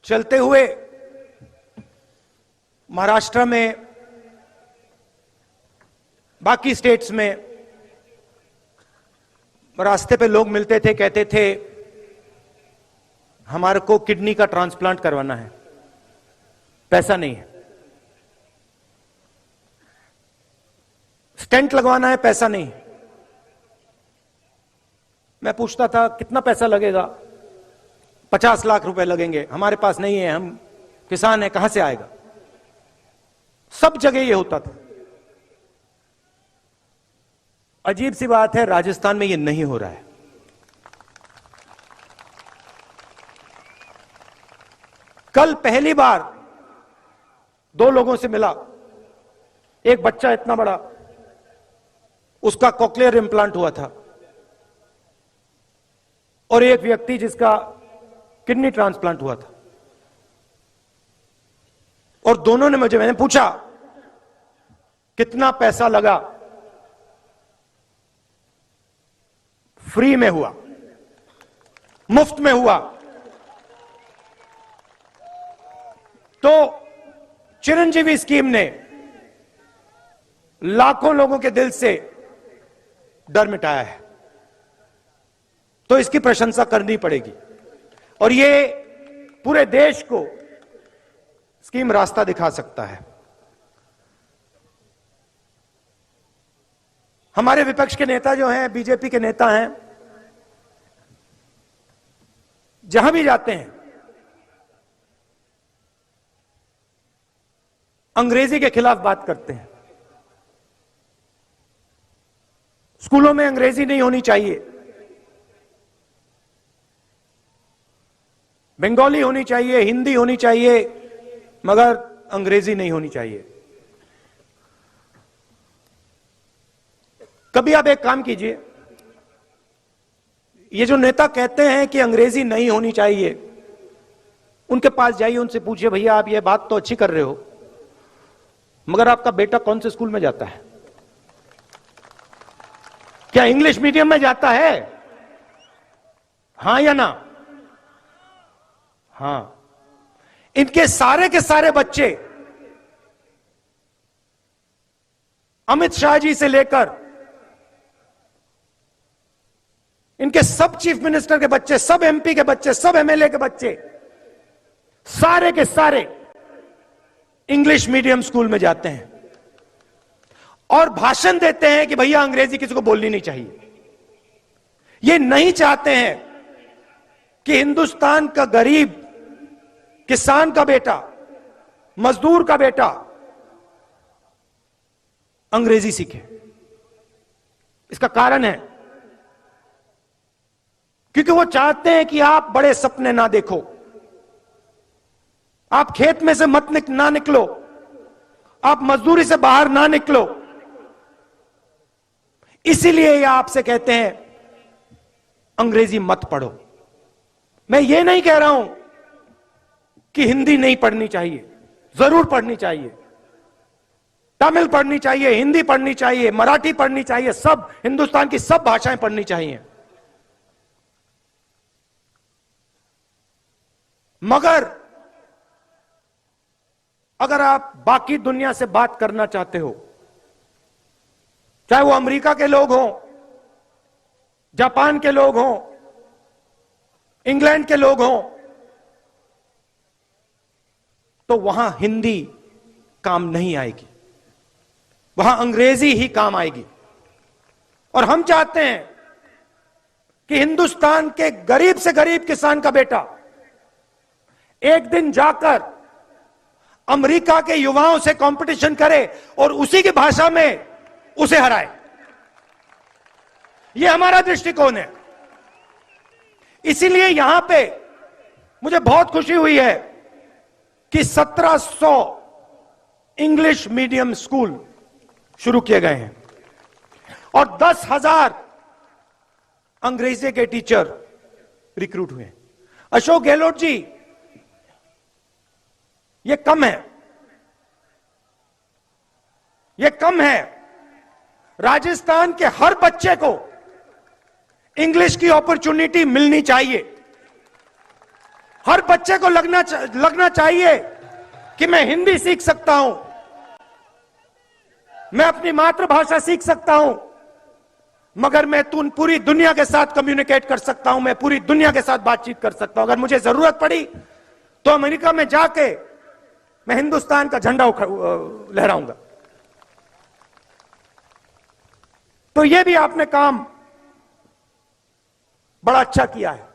चलते हुए महाराष्ट्र में, बाकी स्टेट्स में रास्ते पे लोग मिलते थे, कहते थे हमारे को किडनी का ट्रांसप्लांट करवाना है, पैसा नहीं है। स्टेंट लगवाना है, पैसा नहीं। मैं पूछता था कितना पैसा लगेगा? 50 लाख रुपए लगेंगे। हमारे पास नहीं है, हम किसान हैं, कहां से आएगा? सब जगह ये होता था। अजीब सी बात है, राजस्थान में ये नहीं हो रहा है। कल पहली बार 2 लोगों से मिला। एक बच्चा इतना बड़ा, उसका कॉक्लियर इम्प्लांट हुआ था, और एक व्यक्ति जिसका किडनी ट्रांसप्लांट हुआ था। और दोनों ने मैंने पूछा कितना पैसा लगा? फ्री में हुआ, मुफ्त में हुआ। तो चिरंजीवी स्कीम ने लाखों लोगों के दिल से डर मिटाया है, तो इसकी प्रशंसा करनी पड़ेगी। और ये पूरे देश को स्कीम रास्ता दिखा सकता है। हमारे विपक्ष के नेता जो हैं, बीजेपी के नेता हैं, जहां भी जाते हैं अंग्रेजी के खिलाफ बात करते हैं। स्कूलों में अंग्रेजी नहीं होनी चाहिए, बंगाली होनी चाहिए, हिंदी होनी चाहिए, मगर अंग्रेजी नहीं होनी चाहिए। कभी आप एक काम कीजिए, ये जो नेता कहते हैं कि अंग्रेजी नहीं होनी चाहिए, उनके पास जाइए, उनसे पूछिए भैया आप ये बात तो अच्छी कर रहे हो, मगर आपका बेटा कौन से स्कूल में जाता है? क्या इंग्लिश मीडियम में जाता है? हां या ना? हां। इनके सारे के सारे बच्चे अमित शाह जी से लेकर इनके सब चीफ मिनिस्टर के बच्चे, सब एमपी के बच्चे, सब एमएलए के बच्चे, सारे के सारे इंग्लिश मीडियम स्कूल में जाते हैं और भाषण देते हैं कि भैया अंग्रेजी किसी को बोलनी नहीं चाहिए। ये नहीं चाहते हैं कि हिंदुस्तान का गरीब किसान का बेटा, मजदूर का बेटा अंग्रेजी सीखे। इसका कारण है क्योंकि वो चाहते हैं कि आप बड़े सपने ना देखो, आप खेत में से ना निकलो, आप मजदूरी से बाहर ना निकलो। इसीलिए ये आपसे कहते हैं अंग्रेजी मत पढ़ो। मैं ये नहीं कह रहा हूं कि हिंदी नहीं पढ़नी चाहिए, जरूर पढ़नी चाहिए। तमिल पढ़नी चाहिए, हिंदी पढ़नी चाहिए, मराठी पढ़नी चाहिए, सब हिंदुस्तान की सब भाषाएं पढ़नी चाहिए। मगर अगर आप बाकी दुनिया से बात करना चाहते हो, चाहे वो अमेरिका के लोग हों, जापान के लोग हों, इंग्लैंड के लोग हों, तो वहां हिंदी काम नहीं आएगी, वहां अंग्रेजी ही काम आएगी। और हम चाहते हैं कि हिंदुस्तान के गरीब से गरीब किसान का बेटा एक दिन जाकर अमेरिका के युवाओं से कंपटीशन करे और उसी की भाषा में उसे हराए। यह हमारा दृष्टिकोण है। इसीलिए यहां पे मुझे बहुत खुशी हुई है कि 1700 इंग्लिश मीडियम स्कूल शुरू किए गए हैं और 10,000 अंग्रेजी के टीचर रिक्रूट हुए हैं। अशोक गहलोत जी, ये कम है, ये कम है। राजस्थान के हर बच्चे को इंग्लिश की अपॉर्चुनिटी मिलनी चाहिए। हर बच्चे को लगना चाहिए कि मैं हिंदी सीख सकता हूं, मैं अपनी मातृभाषा सीख सकता हूं, मगर मैं पूरी दुनिया के साथ कम्युनिकेट कर सकता हूं, मैं पूरी दुनिया के साथ बातचीत कर सकता हूं। अगर मुझे जरूरत पड़ी तो अमेरिका में जाके मैं हिंदुस्तान का झंडा लहराऊंगा। तो यह भी आपने काम बड़ा अच्छा किया है।